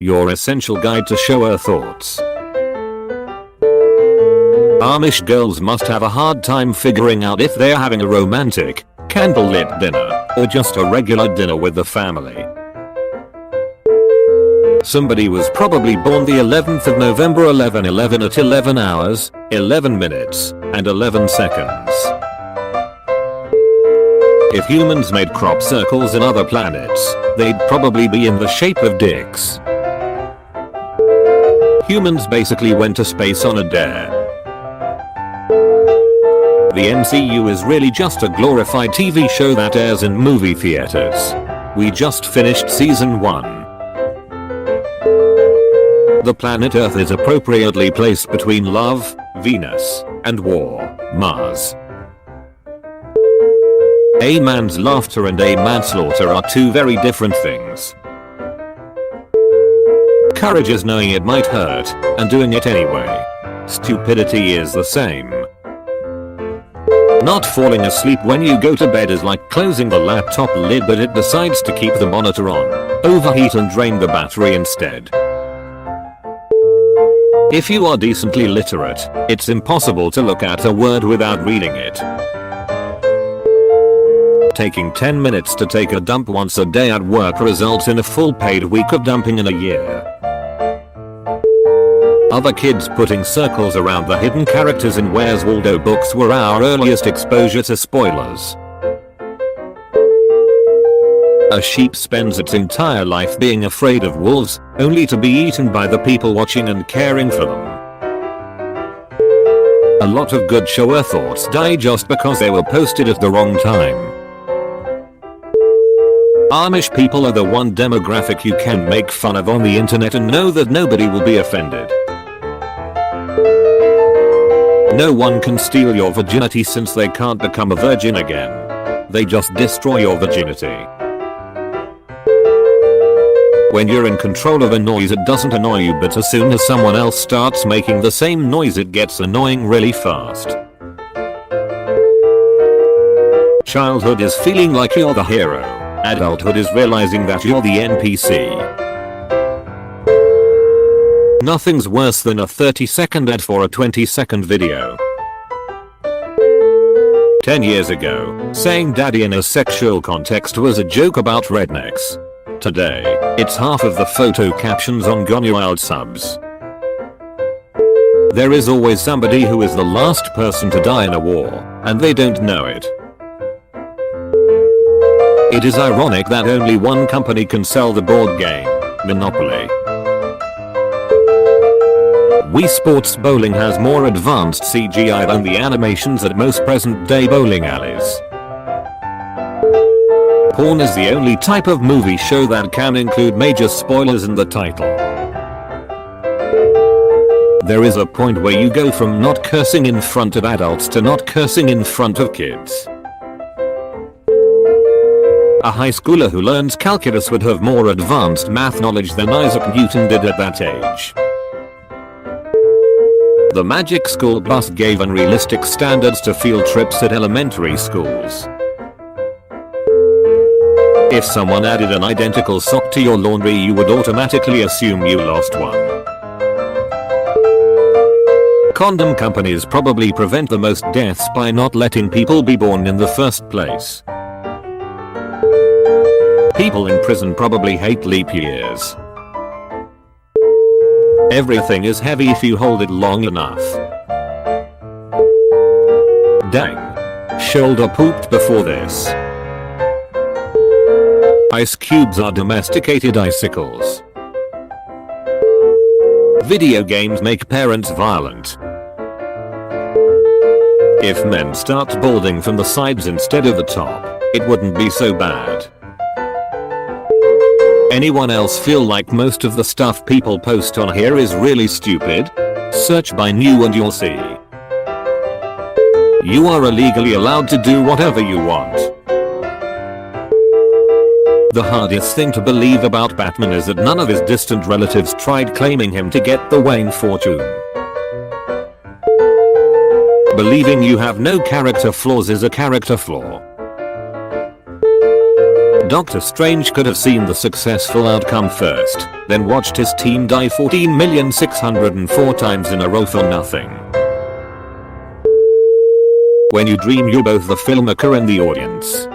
Your essential guide to Showerthoughts. Amish girls must have a hard time figuring out if they're having a romantic, candlelit dinner, or just a regular dinner with the family. Somebody was probably born the 11th of November 1111 at 11 hours, 11 minutes, and 11 seconds. If humans made crop circles in other planets, they'd probably be in the shape of dicks. Humans basically went to space on a dare. The MCU is really just a glorified TV show that airs in movie theaters. We just finished season 1. The planet Earth is appropriately placed between love, Venus, and war, Mars. A man's laughter and a manslaughter are two very different things. Courage is knowing it might hurt, and doing it anyway. Stupidity is the same. Not falling asleep when you go to bed is like closing the laptop lid, but it decides to keep the monitor on, overheat and drain the battery instead. If you are decently literate, it's impossible to look at a word without reading it. Taking 10 minutes to take a dump once a day at work results in a full paid week of dumping in a year. Other kids putting circles around the hidden characters in Where's Waldo books were our earliest exposure to spoilers. A sheep spends its entire life being afraid of wolves, only to be eaten by the people watching and caring for them. A lot of good Showerthoughts die just because they were posted at the wrong time. Amish people are the one demographic you can make fun of on the internet and know that nobody will be offended. No one can steal your virginity since they can't become a virgin again. They just destroy your virginity. When you're in control of a noise it doesn't annoy you, but as soon as someone else starts making the same noise it gets annoying really fast. Childhood is feeling like you're the hero. Adulthood is realizing that you're the NPC. Nothing's worse than a 30-second ad for a 20-second video. 10 years ago, saying daddy in a sexual context was a joke about rednecks. Today, it's half of the photo captions on Gonuwild subs. There is always somebody who is the last person to die in a war, and they don't know it. It is ironic that only one company can sell the board game, Monopoly. Wii Sports Bowling has more advanced CGI than the animations at most present-day bowling alleys. Porn is the only type of movie show that can include major spoilers in the title. There is a point where you go from not cursing in front of adults to not cursing in front of kids. A high schooler who learns calculus would have more advanced math knowledge than Isaac Newton did at that age. The Magic School Bus gave unrealistic standards to field trips at elementary schools. If someone added an identical sock to your laundry you would automatically assume you lost one. Condom companies probably prevent the most deaths by not letting people be born in the first place. People in prison probably hate leap years. Everything is heavy if you hold it long enough. Dang. Shoulder pooped before this. Ice cubes are domesticated icicles. Video games make parents violent. If men start balding from the sides instead of the top, it wouldn't be so bad. Anyone else feel like most of the stuff people post on here is really stupid? Search by new and you'll see. You are illegally allowed to do whatever you want. The hardest thing to believe about Batman is that none of his distant relatives tried claiming him to get the Wayne fortune. Believing you have no character flaws is a character flaw. Doctor Strange could have seen the successful outcome first. then watched his team die 14,604 times in a row for nothing. When you dream, you're both the filmmaker and the audience.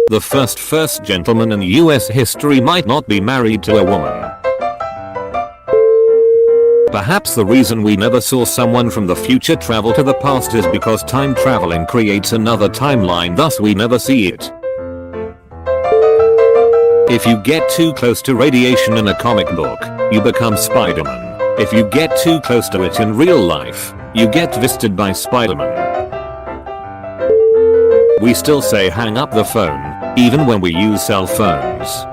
The first gentleman in US history might not be married to a woman. Perhaps the reason we never saw someone from the future travel to the past is because time traveling creates another timeline, thus we never see it. If you get too close to radiation in a comic book, you become Spider-Man. If you get too close to it in real life, you get visited by Spider-Man. We still say hang up the phone, even when we use cell phones.